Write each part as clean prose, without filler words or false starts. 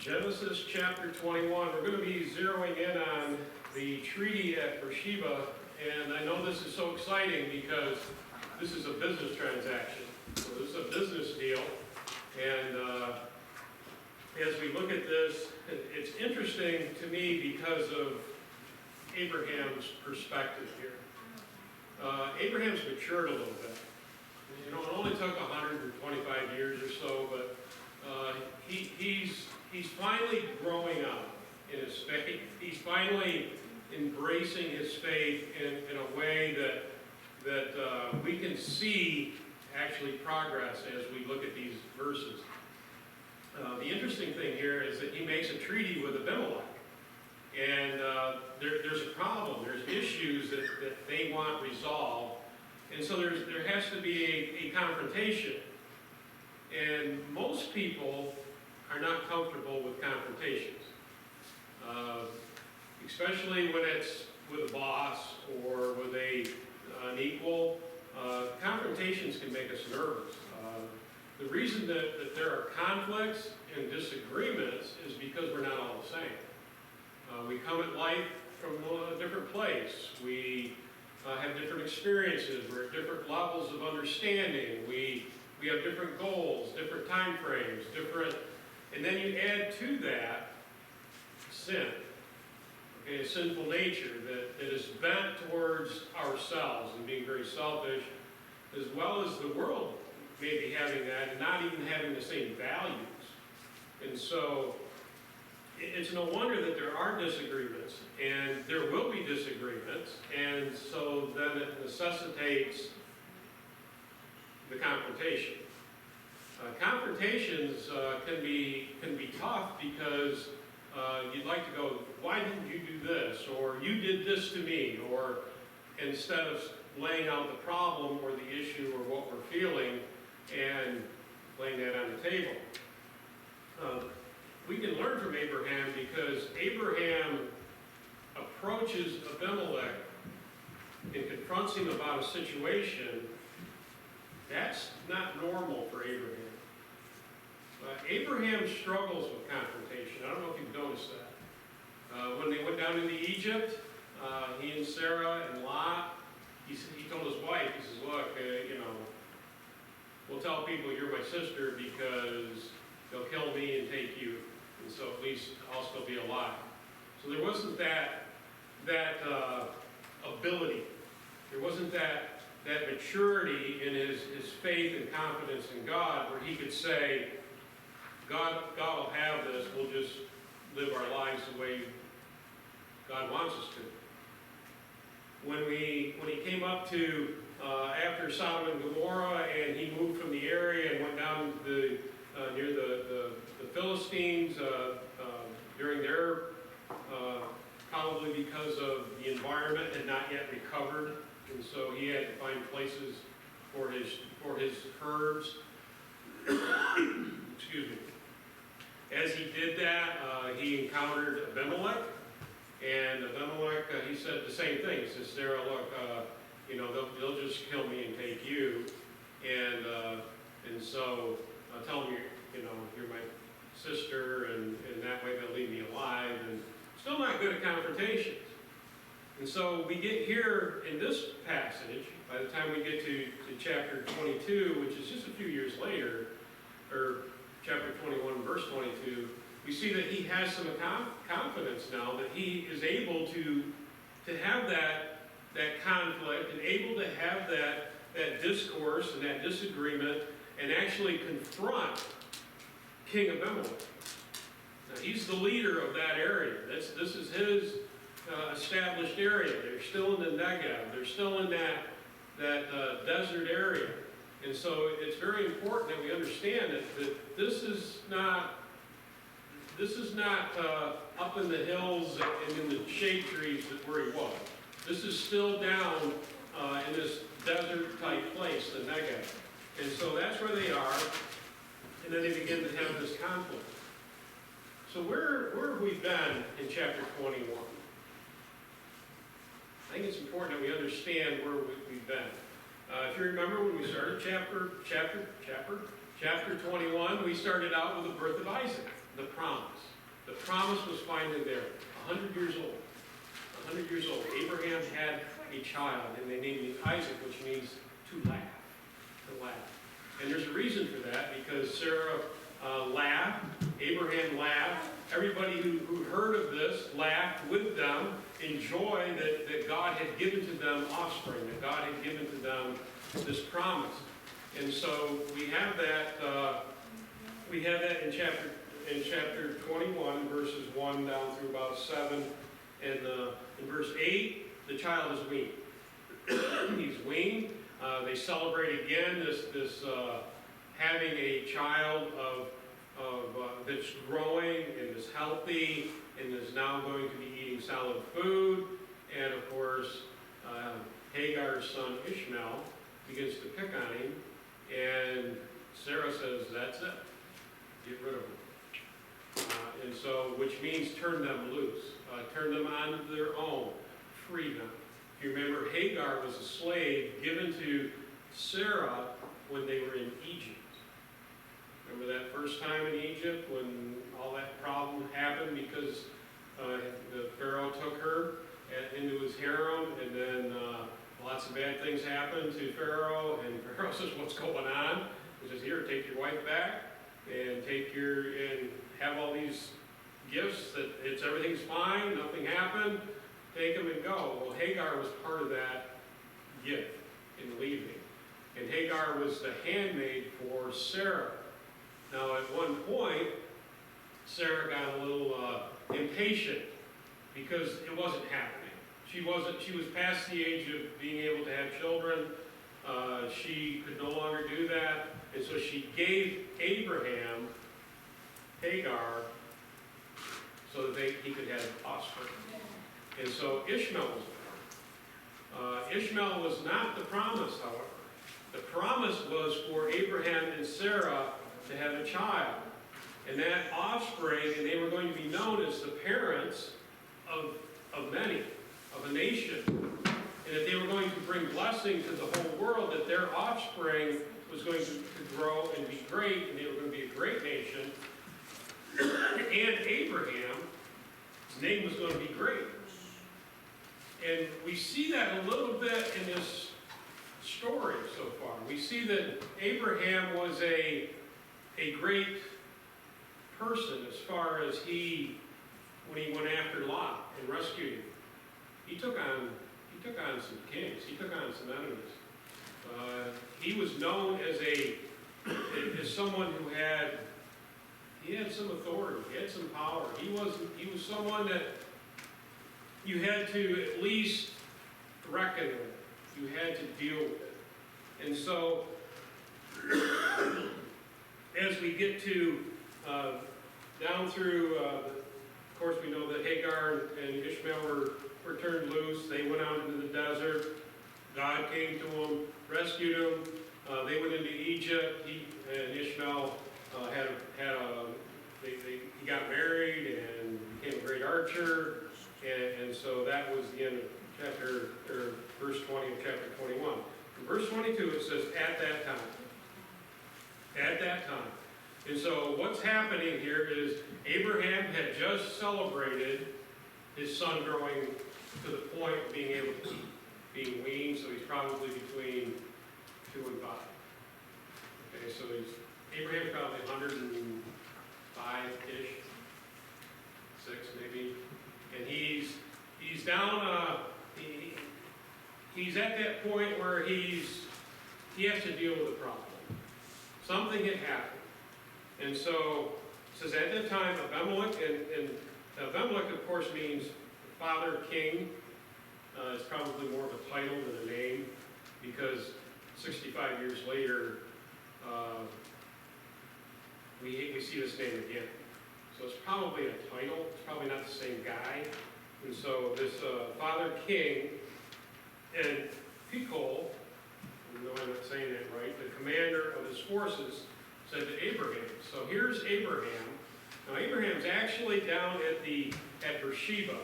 Genesis chapter 21. We're going to be zeroing in on the treaty at Beersheba, and I know this is so exciting because this is a business transaction. So this is a business deal, and as we look at this, it's interesting to me because of Abraham's perspective here. Abraham's matured a little bit. You know, it only took 125 years or so, but he's finally growing up in his faith. He's finally embracing his faith in a way that we can see actually progress as we look at these verses. The interesting thing here is that he makes a treaty with Abimelech. And there's a problem. There's issues that they want resolved. And so there has to be a confrontation. And most people are not comfortable with confrontations. Especially when it's with a boss or with an equal. Confrontations can make us nervous. The reason that there are conflicts and disagreements is because we're not all the same. We come at life from a different place. We have different experiences. We're at different levels of understanding. We have different goals, different time frames, and then you add to that sin, okay, a sinful nature that is bent towards ourselves and being very selfish, as well as the world maybe having that and not even having the same values. And so it's no wonder that there are disagreements, and there will be disagreements, and so then it necessitates the confrontation. Confrontations can be tough because you'd like to go, why didn't you do this? Or you did this to me. Or instead of laying out the problem or the issue or what we're feeling and laying that on the table. We can learn from Abraham because Abraham approaches Abimelech and confronts him about a situation. That's not normal for Abraham. Abraham struggles with confrontation. I don't know if you've noticed that. When they went down into Egypt, he and Sarah and Lot, he told his wife, he says, look, we'll tell people you're my sister because they'll kill me and take you. And so at least I'll still be alive. So there wasn't that ability. There wasn't that maturity in his faith and confidence in God where he could say, God will have this, we'll just live our lives the way God wants us to. When he came up to, after Sodom and Gomorrah, and he moved from the area and went down near the Philistines during their, probably because of the environment had not yet recovered, and so he had to find places for his herds. Excuse me. As he did that, he encountered Abimelech, and Abimelech, he said the same thing. He says, Sarah, look, they'll just kill me and take you, and so tell them you're my sister, and that way they'll leave me alive. And still not good at confrontations. And so we get here in this passage, by the time we get to chapter 22, which is just a few years later, or chapter 21, verse 22, we see that he has some confidence now that he is able to have that conflict and able to have that discourse and that disagreement and actually confront King Abimelech. Now, he's the leader of that area. This is his established area. They're still in the Negev. They're still in that desert area. And so it's very important that we understand that this is not up in the hills and in the shade trees where he was. This is still down in this desert-type place, the Negev. And so that's where they are. And then they begin to have this conflict. So where have we been in chapter 21? I think it's important that we understand where we've been. If you remember when we started chapter 21, we started out with the birth of Isaac, the promise. The promise was finally there, 100 years old. 100 years old. Abraham had a child, and they named him Isaac, which means to laugh. To laugh. And there's a reason for that, because Sarah laughed, Abraham laughed, everybody who heard of this laughed with them, in joy that God had given to them offspring, that God had given to them this promise. And so we have that in chapter 21, verses 1 down through about 7. And in verse 8, the child is weaned. He's weaned. They celebrate again this having a child that's growing and is healthy and is now going to be eating solid food. And of course, Hagar's son Ishmael begins to pick on him, and Sarah says, "That's it. Get rid of him." And so, which means turn them loose, turn them onto their own, free them. If you remember, Hagar was a slave given to Sarah when they were in Egypt. Remember that first time in Egypt when all that problem happened because the Pharaoh took her into his harem, and then lots of bad things happened to Pharaoh, and Pharaoh says, "What's going on?" He says, "Here, take your wife back and and have all these gifts that everything's fine, nothing happened, take them and go." Well, Hagar was part of that gift in leaving. And Hagar was the handmaid for Sarah. Now, at one point, Sarah got a little impatient because it wasn't happening. She was past the age of being able to have children. She could no longer do that. And so she gave Abraham Hagar so that he could have offspring. And so Ishmael was born. Ishmael was not the promise, however. The promise was for Abraham and Sarah to have a child. And that offspring, and they were going to be known as the parents of many, of a nation. And that they were going to bring blessing to the whole world, that their offspring was going to grow and be great, and they were going to be a great nation. And Abraham, his name was going to be great. And we see that a little bit in this story so far. We see that Abraham was a great person as far as when he went after Lot and rescued him. He took on some kings. He took on some enemies. He was known as someone who had some authority. He had some power. He was someone that you had to at least reckon with. You had to deal with it. And so, as we get to down through, of course, we know that Hagar and Ishmael were turned loose. They went out into the desert. God came to them, rescued them. They went into Egypt. And Ishmael he got married and became a great archer. And so that was the end of verse 20 of chapter 21. In verse 22, it says, "At that time." At that time. And so what's happening here is Abraham had just celebrated his son growing to the point of being able to eat, being weaned, so he's probably between 2 and 5. Okay, so Abraham's probably 105-ish, 6 maybe. And he's down, he's at that point where he has to deal with a problem. Something had happened. And so, it says, at that time, Abimelech, and Abimelech, of course, means father king. It's probably more of a title than a name, because 65 years later, we see this name again. So it's probably a title. It's probably not the same guy. And so this father king, and Phicol, I know I'm not saying that right, the commander of his forces, said to Abraham. So here's Abraham. Now Abraham's actually down at Beersheba,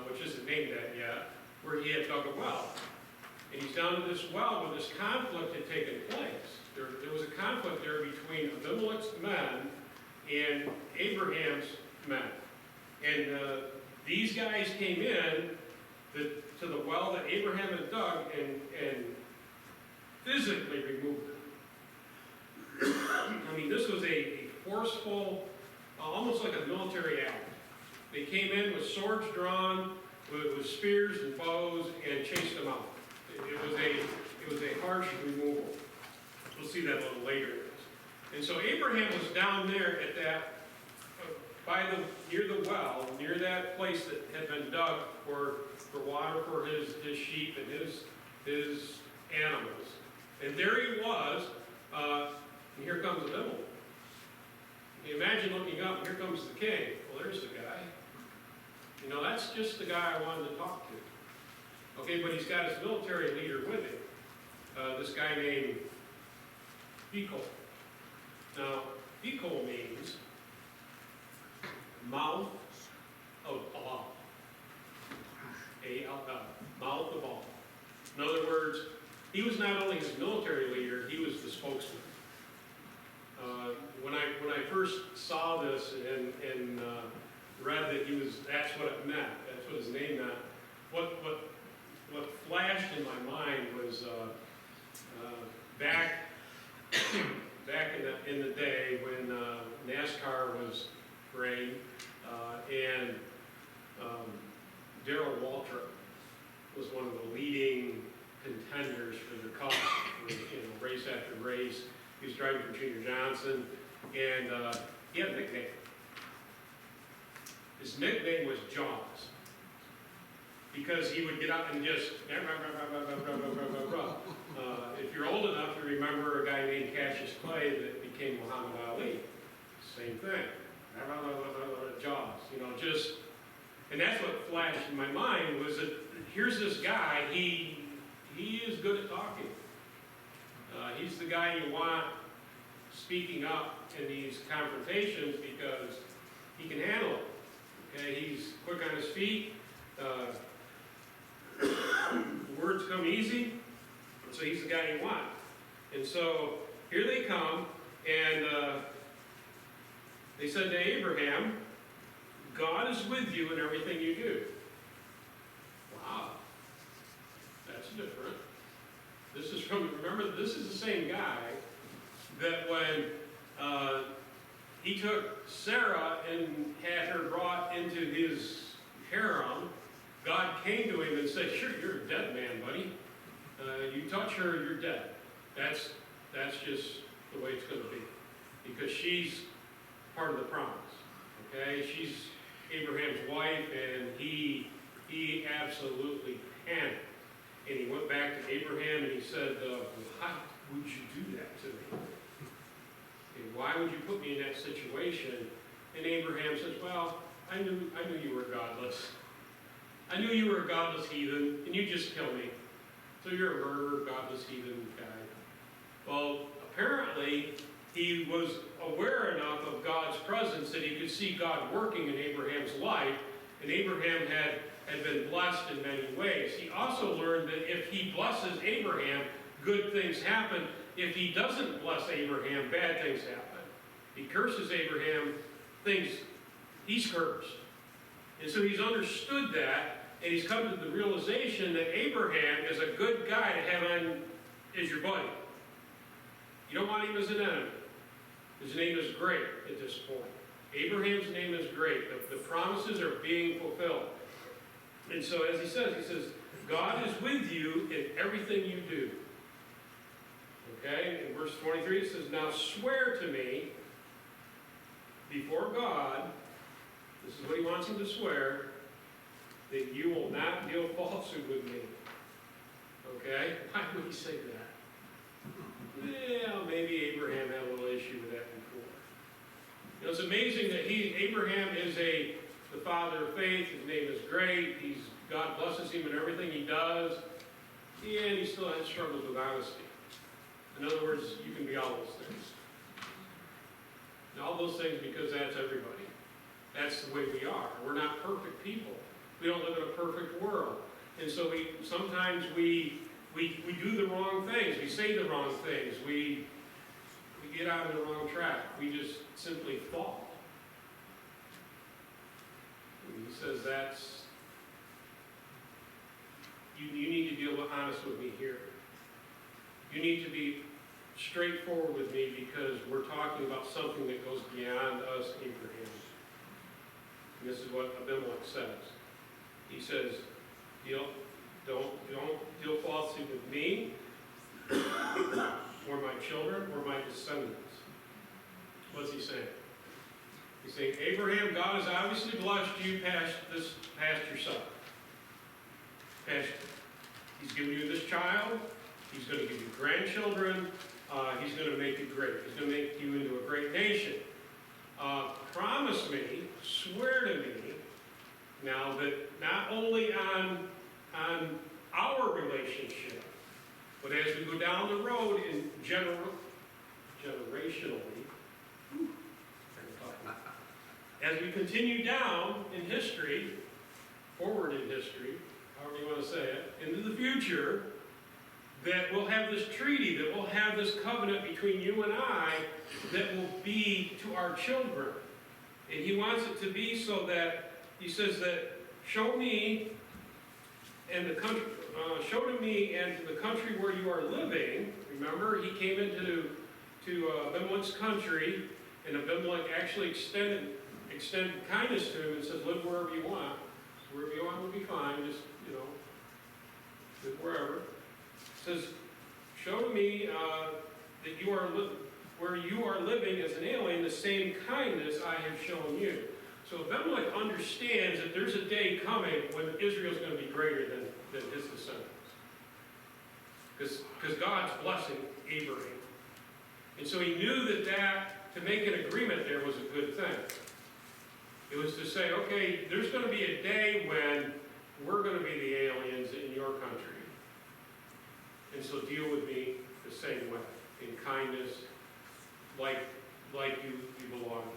which isn't named that yet, where he had dug a well. And he's down at this well where this conflict had taken place. There was a conflict there between Abimelech's men and Abraham's men. And these guys came in to the well that Abraham had dug and physically removed it. I mean, this was a forceful, almost like a military act. They came in with swords drawn, with spears and bows, and chased them out. It was a harsh removal. We'll see that a little later. And so Abraham was down there at that, near the well, near that place that had been dug for water for his sheep and his animals. And there he was, and here comes Abimelech. You imagine looking up, and here comes the king. Well, there's the guy. You know, that's just the guy I wanted to talk to. Okay, but he's got his military leader with him. This guy named Phicol. Now, Phicol means mouth of all. A-L-L, mouth of all. In other words, he was not only his military leader, he was the spokesman. When I first saw this and read that that's what it meant, that's what his name meant, what flashed in my mind was back in the day when NASCAR was reigned, and Darrell Waltrip was one of the leading contenders for the cup, race after race. He was driving for Junior Johnson, and he had a nickname. His nickname was Jaws, because he would get up and just, if you're old enough to remember a guy named Cassius Clay that became Muhammad Ali, same thing, Jaws, and that's what flashed in my mind was that here's this guy, he is good at talking. He's the guy you want speaking up in these confrontations because he can handle it. Okay, he's quick on his feet. Words come easy, so he's the guy you want. And so here they come, and they said to Abraham, God is with you in everything you do. Wow, that's different. This is remember, this is the same guy that when he took Sarah and had her brought into his harem, God came to him and said, sure, you're a dead man, buddy. You touch her, you're dead. That's just the way it's going to be. Because she's part of the promise. Okay? She's Abraham's wife, and he absolutely panicked. And he went back to Abraham and he said, why would you do that to me? And why would you put me in that situation? And Abraham says, well, I knew you were godless. I knew you were a godless heathen, and you just killed me. So you're a murderer, godless heathen guy. Well, apparently, he was aware enough of God's presence that he could see God working in Abraham's life, and Abraham had been blessed in many ways. He also learned that if he blesses Abraham, good things happen. If he doesn't bless Abraham, bad things happen. He curses Abraham, he's cursed. And so he's understood that, and he's come to the realization that Abraham is a good guy to have on as your buddy. You don't want him as an enemy. His name is great at this point. Abraham's name is great. The promises are being fulfilled. And so as he says, God is with you in everything you do. Okay, in verse 23 it says, now swear to me before God, this is what he wants him to swear, that you will not deal falsehood with me. Okay, why would he say that? Well, maybe Abraham had a little issue with that before. It's amazing that Abraham is the father of faith. His name is great. God blesses him in everything he does. And he still has struggles with honesty. In other words, you can be all those things. And all those things because that's everybody. That's the way we are. We're not perfect people. We don't live in a perfect world. And so sometimes we do the wrong things. We say the wrong things. We get out of the wrong track. We just simply fall. says you need to be honest with me here. You need to be straightforward with me because we're talking about something that goes beyond us, Abraham. And this is what Abimelech says. He says, don't deal falsely with me, or my children, or my descendants. What's he saying? He's saying, Abraham, God has obviously blessed you past your son. He's given you this child. He's going to give you grandchildren. He's going to make you great. He's going to make you into a great nation. Promise me, swear to me, now that not only on our relationship, but as we go down the road in generationally, as we continue down in history, forward in history, however you want to say it, into the future, that we'll have this treaty, that we'll have this covenant between you and I that will be to our children. And he wants it to be so that, he says that, show me and the country, show to me and to the country where you are living. Remember, he came into Abimelech's country, and Abimelech actually extended kindness to him and says, live wherever you want. Wherever you want will be fine, just, live wherever. Says, show to me that you are where you are living as an alien, the same kindness I have shown you. So Abimelech understands that there's a day coming when Israel's going to be greater than his descendants. Because God's blessing Abraham. And so he knew that to make an agreement there was a good thing. It was to say, okay, there's going to be a day when we're going to be the aliens in your country. And so deal with me the same way, in kindness, like you belong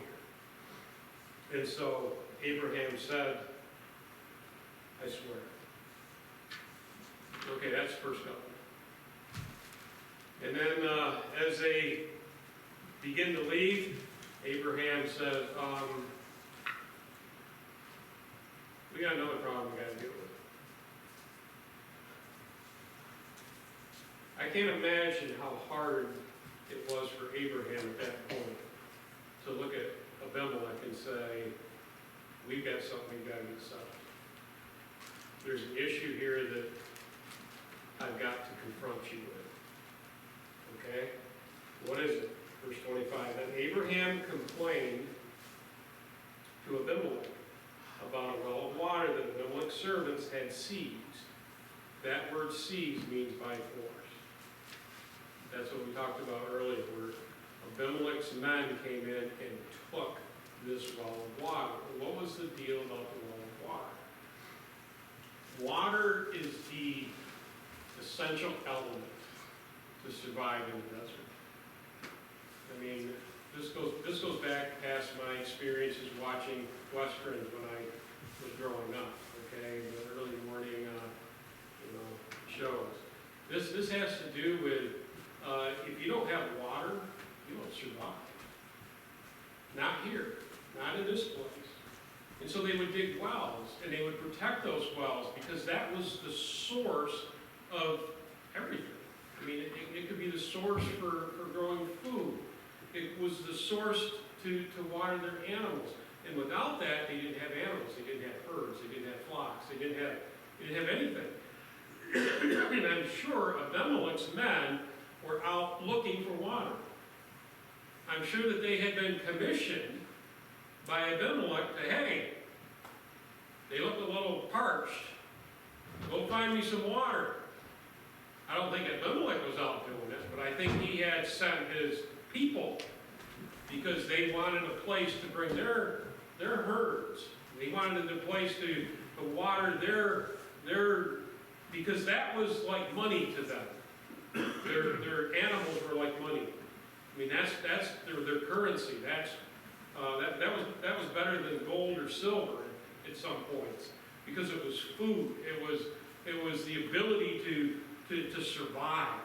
here. And so Abraham said, I swear. Okay, that's first covenant. And then as they begin to leave, Abraham said, we got another problem we got to deal with. I can't imagine how hard it was for Abraham at that point to look at Abimelech and say, we've got something we've got to get settled. There's an issue here that I've got to confront you with. Okay? What is it? Verse 25. Then Abraham complained to Abimelech about a well of water that Abimelech's servants had seized. That word seized means by force. That's what we talked about earlier, where Abimelech's men came in and took this well of water. What was the deal about the well of water? Water is the essential element to survive in the desert. I mean, this goes back past my experiences watching Westerns when I was growing up, okay, the early morning shows. This has to do with if you don't have water, you don't survive. Not here, not in this place. And so they would dig wells, and they would protect those wells because that was the source of everything. I mean, it could be the source for growing food. It was the source to water their animals. And without that, they didn't have animals. They didn't have herds. They didn't have flocks. They didn't have anything. And I'm sure Abimelech's men were out looking for water. I'm sure that they had been commissioned by Abimelech to, hey, they look a little parched. Go find me some water. I don't think Abimelech was out doing this, but I think he had sent his people because they wanted a place to bring their herds. They wanted a place to water their because that was like money to them. Their animals were like money. I mean, that's their currency. That was better than gold or silver at some points because it was food. It was the ability to survive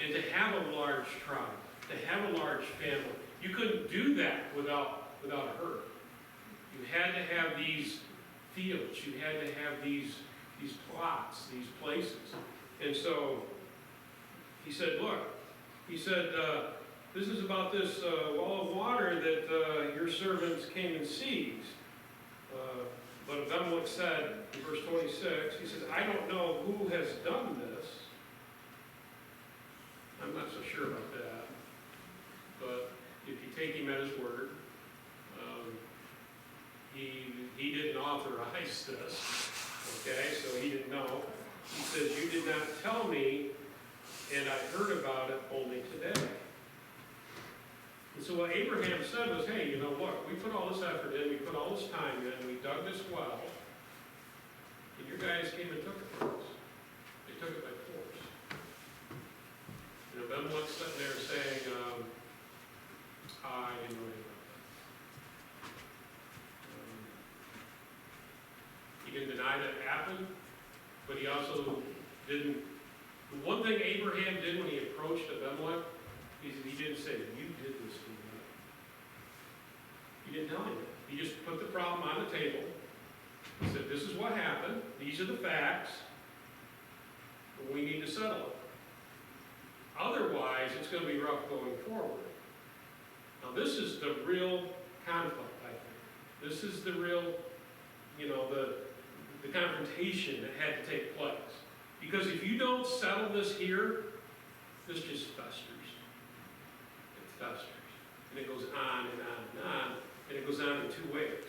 and to have a large tribe, to have a large family. You couldn't do that without a herd. You had to have these fields, you had to have these plots, these places. And so, he said, look, he said, this is about this wall of water that your servants came and seized. But Abimelech said, in verse 26, he says, I don't know who has done this. I'm not so sure about that. But if you take him at his word, he didn't authorize this. Okay, so he didn't know. He says, you did not tell me, and I heard about it only today. And so what Abraham said was, hey, you know, look, we put all this effort in, we put all this time in, we dug this well, and your guys came and took it from us. They took it by force. You know, Abimelech's sitting there saying, I didn't know anything about that. He didn't deny that it happened, but he also didn't. The one thing Abraham did when he approached Abimelech, he didn't say, you did this to me. He didn't tell him that. He just put the problem on the table. He said, this is what happened. These are the facts. And we need to settle it. Otherwise, it's going to be rough going forward. Now, this is the real conflict, I think. This is the real, you know, the confrontation that had to take place. Because if you don't settle this here, this just festers. It festers. And it goes on and on and on. And it goes on in two ways.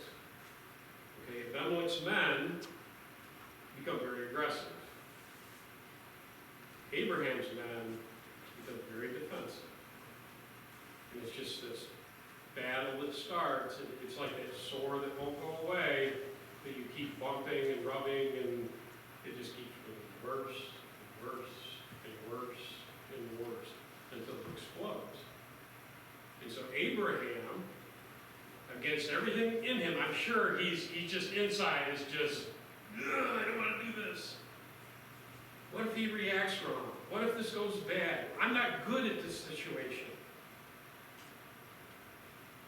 Okay, Abimelech's men become very aggressive. Abraham's men become very defensive. And it's just this battle that starts, and it's like that sore that won't go away, that you keep bumping and rubbing, and it just keeps getting worse and worse and worse and worse until it explodes. And so Abraham, against everything in him, I'm sure he's just inside is just, I don't want to do this. What if he reacts wrong? What if this goes bad? I'm not good at this situation.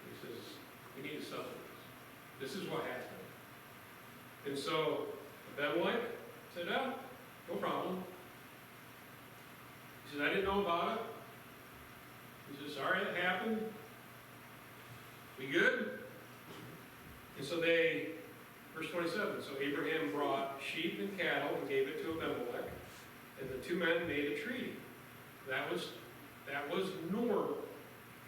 He says, we need to settle this. This is what happened. And so Abimelech said, oh, no problem. He said, I didn't know about it. He said, sorry that happened. We good? And so they, verse 27, so Abraham brought sheep and cattle and gave it to Abimelech, and the two men made a treaty. That was normal.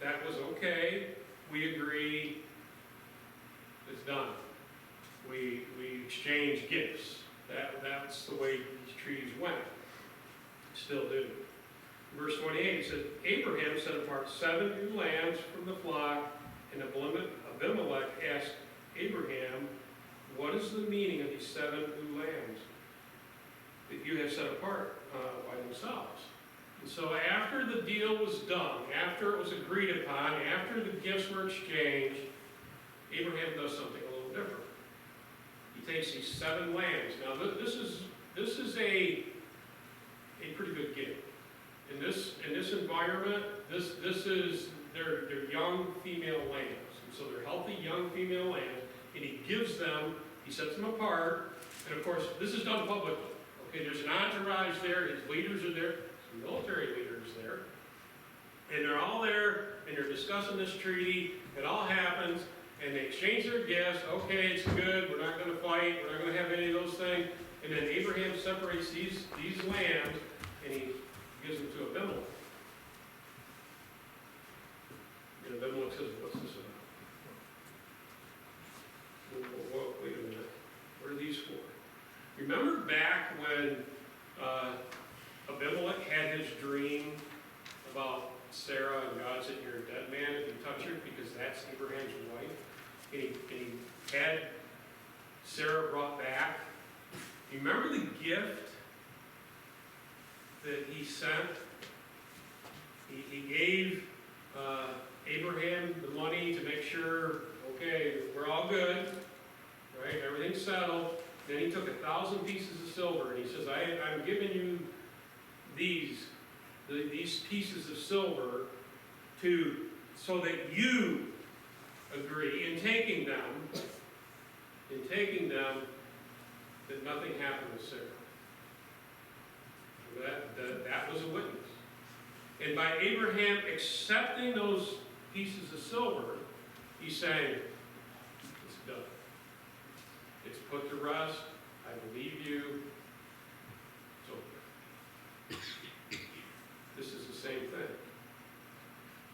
That was okay. We agree. It's done. We exchange gifts. That's the way these treaties went. Still do. Verse 28 says, Abraham set apart 7 new lambs from the flock, and Abimelech asked Abraham, what is the meaning of these 7 new lambs that you have set apart by themselves? And so after the deal was done, after it was agreed upon, after the gifts were exchanged, Abraham does something a little different. He takes these 7 lambs. Now this is a pretty good gift. In this environment, this is they're young female lambs. And so they're healthy young female lambs, and he gives them, he sets them apart, and of course this is done publicly. Okay, there's an entourage there, his leaders are there, some military leaders there, and they're all there, and they're discussing this treaty. It all happens, and they exchange their gifts. Okay, it's good, we're not going to fight, we're not going to have any of those things. And then Abraham separates these lambs, and he gives them to Abimelech. And Abimelech says, what's this about? Whoa, wait a minute. What are these for? Remember back when Abimelech had his dream about Sarah, and God said, you're a dead man if you touch her, because that's Abraham's wife. And he had Sarah brought back. You remember the gift that he sent? He gave Abraham the money to make sure, okay, we're all good, right? Everything's settled. Then he took 1,000 pieces of silver, and he says, I'm giving you these pieces of silver so that you agree in taking them, that nothing happened with Sarah. That was a witness. And by Abraham accepting those pieces of silver, he's saying, it's done. It's put to rest. I believe you. It's over. This is the same thing.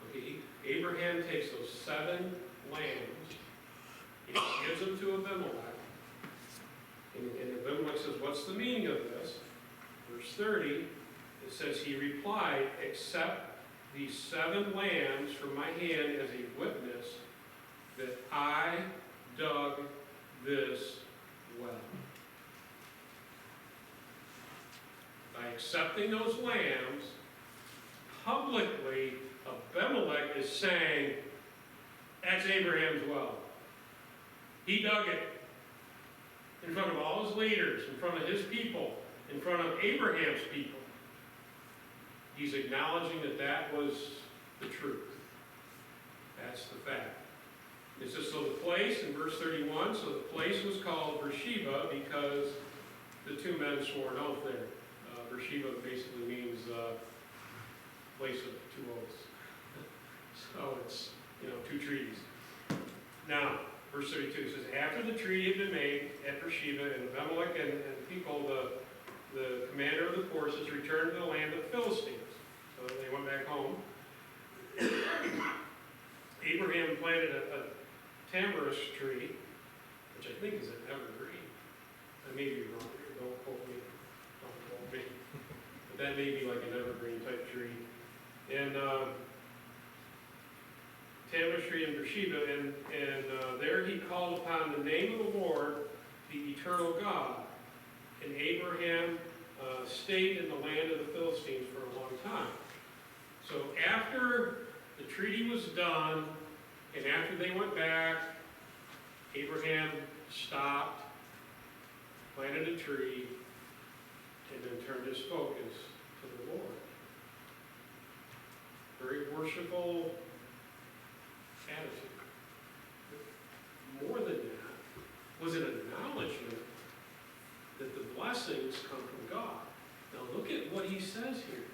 Okay, Abraham takes those 7 lambs, he gives them to Abimelech, and Abimelech says, what's the meaning of this? Verse 30, it says, he replied, accept these 7 lambs from my hand as a witness that I dug this well. By accepting those lambs, publicly, Abimelech is saying, that's Abraham's well. He dug it in front of all his leaders, in front of his people, in front of Abraham's people. He's acknowledging that that was the truth. That's the fact. It says, so the place, in verse 31, so the place was called Beersheba because the 2 men swore an oath there. Beersheba basically means place of 2 oaths. So it's, 2 treaties. Now, verse 32 says, after the treaty had been made at Beersheba, and Abimelech and people, the commander of the forces, returned to the land of the Philistines. So they went back home. Abraham planted a tamarisk tree, which I think is an evergreen. I may be wrong here, don't quote me. But that may be like an evergreen type tree. And tamarisk tree in Beersheba, and there he called upon the name of the Lord, the eternal God. And Abraham stayed in the land of the Philistines for a long time. So after the treaty was done, and after they went back, Abraham stopped, planted a tree, and then turned his focus to the Lord. Very worshipful attitude. But more than that, was an acknowledgement that the blessings come from God. Now look at what he says here.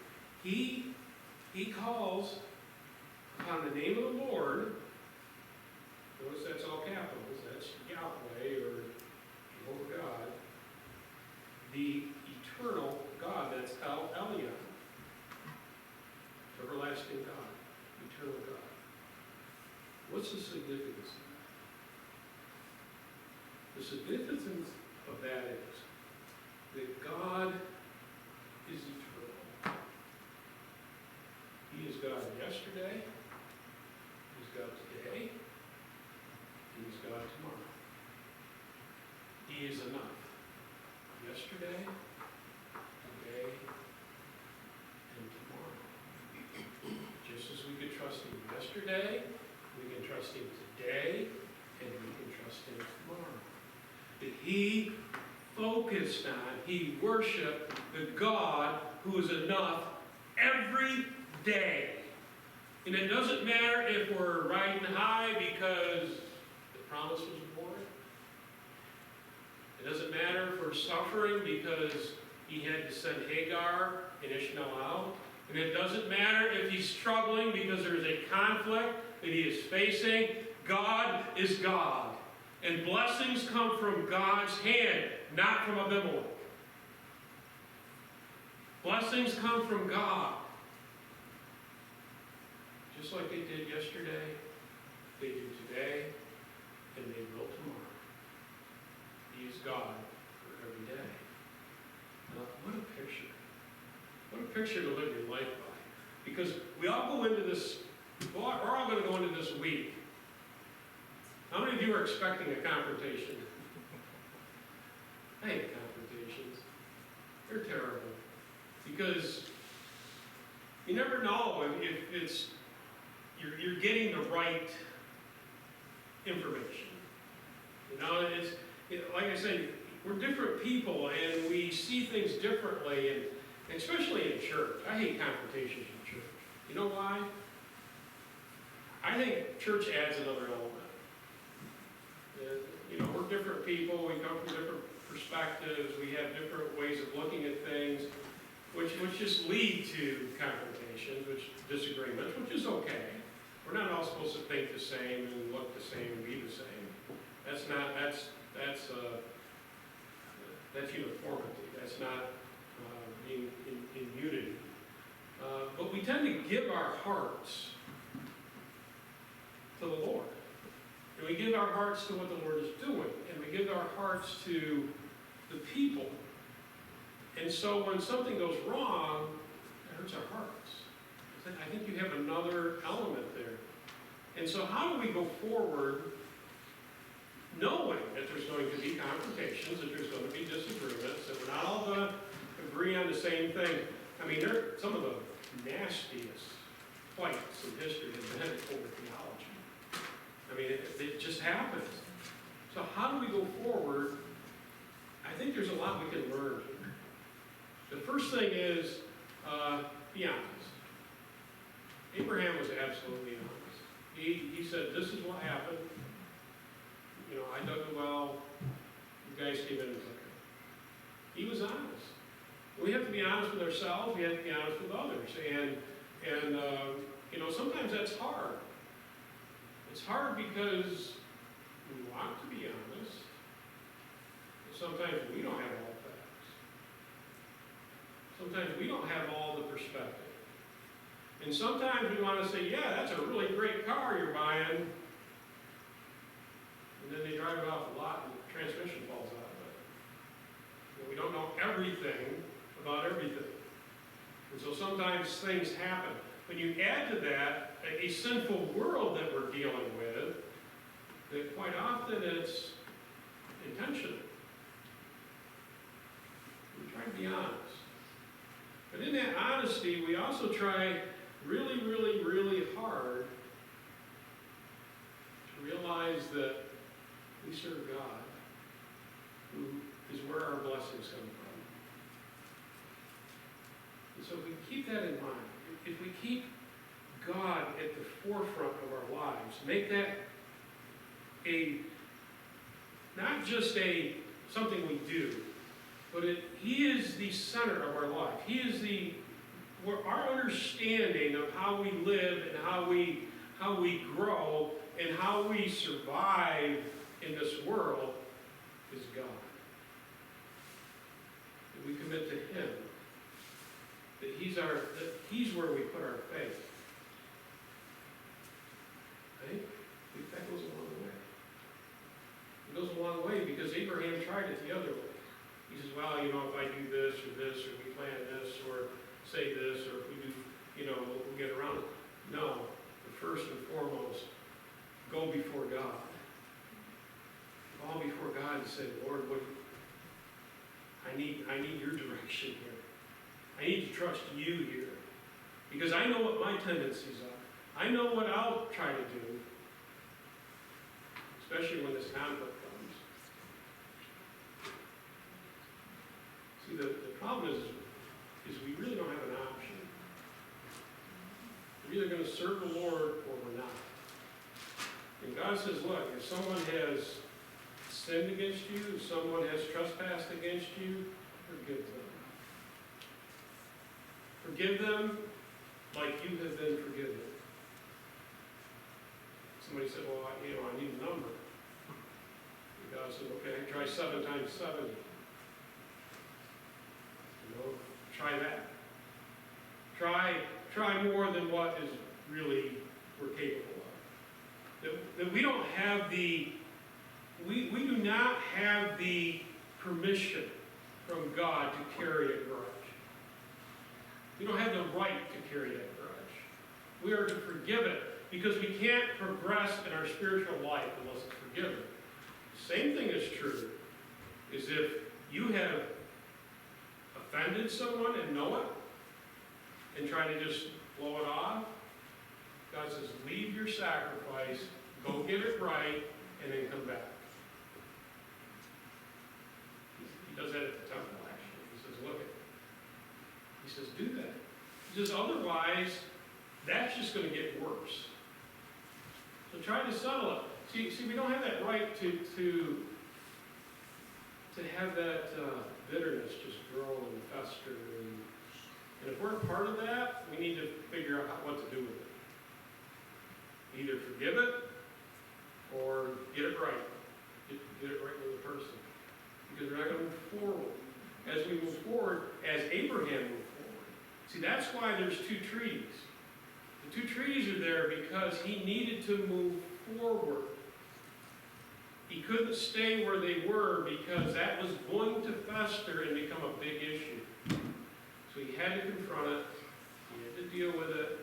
He calls upon the name of the Lord. Notice that's all capitals. That's Yahweh or Jehovah God. The eternal God. That's El Elyon. Everlasting God. Eternal God. What's the significance of that? The significance of that is that God is eternal. He is God yesterday, He's God today, He's God tomorrow. He is enough. Yesterday, today, and tomorrow. Just as we could trust Him yesterday, we can trust Him today, and we can trust Him tomorrow. That He focused on, He worshiped the God who is enough every day. And it doesn't matter if we're riding high because the promise was aborted. It doesn't matter if we're suffering because he had to send Hagar and Ishmael out. And it doesn't matter if he's struggling because there's a conflict that he is facing. God is God. And blessings come from God's hand, not from Abimelech. Blessings come from God. Just like they did yesterday, they do today, and they will tomorrow. He is God for every day. Now, what a picture. What a picture to live your life by. Because we all go into this, we're all going to go into this week. How many of you are expecting a confrontation? I hate confrontations. They're terrible. Because you never know if it's you're getting the right information. Like I said, we're different people and we see things differently, and especially in church. I hate confrontations in church. You know why? I think church adds another element. We're different people, we come from different perspectives, we have different ways of looking at things, which just lead to confrontations, disagreements, which is okay. We're not all supposed to think the same and look the same and be the same. That's uniformity. That's not being in unity. But we tend to give our hearts to the Lord. And we give our hearts to what the Lord is doing. And we give our hearts to the people. And so when something goes wrong, it hurts our hearts. I think you have another element there. And so how do we go forward knowing that there's going to be confrontations, that there's going to be disagreements, that we're not all going to agree on the same thing? I mean, some of the nastiest fights in history have been over theology. I mean, it just happens. So how do we go forward? I think there's a lot we can learn here. The first thing is, be honest. Abraham was absolutely honest. He said, this is what happened. You know, I dug the well, you guys came in and took it. He was honest. We have to be honest with ourselves, we have to be honest with others. And you know, sometimes that's hard. It's hard because we want to be honest, but sometimes we don't have all the facts. Sometimes we don't have all the perspective. And sometimes we want to say, yeah, that's a really great car you're buying. And then they drive it off the lot and the transmission falls out of it. Well, we don't know everything about everything. And so sometimes things happen. When you add to that a sinful world that we're dealing with, that quite often it's intentional. We try to be honest. But in that honesty, we also try really, really, really hard to realize that we serve God, who is where our blessings come from. And so if we keep that in mind, if we keep God at the forefront of our lives, make that not just something we do, but He is the center of our life. He is our understanding of how we live and how we grow and how we survive in this world is God. That we commit to Him. That He's where we put our faith. I think that goes a long way. It goes a long way because Abraham tried it the other way. He says, well, you know, if I do this, or we plan this, or say this, or if we do, you know, we'll get around it. No, the first and foremost, go before God. Fall before God and say, Lord, I need your direction here. I need to trust you here. Because I know what my tendencies are. I know what I'll try to do. Especially when this conflict comes. See, the problem is we really don't have an option. We're either going to serve the Lord or we're not. And God says, look, if someone has sinned against you, if someone has trespassed against you, forgive them. Forgive them like you have been forgiven. Somebody said, well, I need a number. And God said, okay, try 7 times 70. Try that. Try more than what is really we're capable of. That we don't have we do not have the permission from God to carry a grudge. We don't have the right to carry that grudge. We are to forgive it because we can't progress in our spiritual life unless it's forgiven. The same thing is true is if you have offended someone and know it and try to just blow it off, God says, leave your sacrifice, go get it right, and then come back. He does that at the temple, actually. He says, look at it. He says, do that. He says, otherwise, that's just going to get worse. So try to settle it. See, we don't have that right to to have that bitterness just grow and fester. And if we're a part of that, we need to figure out what to do with it. Either forgive it or get it right. Get it right with the person. Because we're not going to move forward. As we move forward, as Abraham moved forward. See, that's why there's two trees. The two trees are there because he needed to move forward. He couldn't stay where they were because that was going to fester and become a big issue. So he had to confront it, he had to deal with it,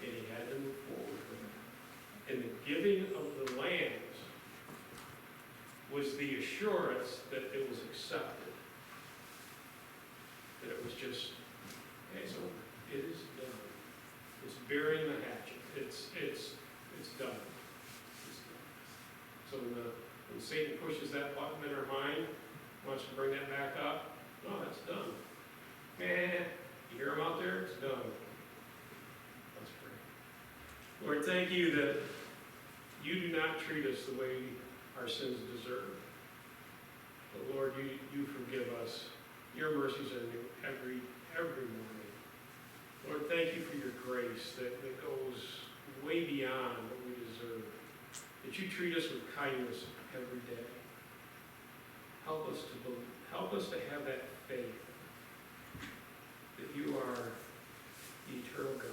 and he had to move forward with it. And the giving of the lands was the assurance that it was accepted. That it was just, hey, so it is done. It's burying the hatchet. It's done. It's done. So when Satan pushes that button in our mind, wants to bring that back up, no, that's done. Man, you hear him out there? It's done. Let's pray. Lord, thank you that you do not treat us the way our sins deserve. But Lord, you forgive us. Your mercies are new every morning. Lord, thank you for your grace that goes way beyond what we deserve. That you treat us with kindness every day. Help us to believe, help us to have that faith that you are the eternal God.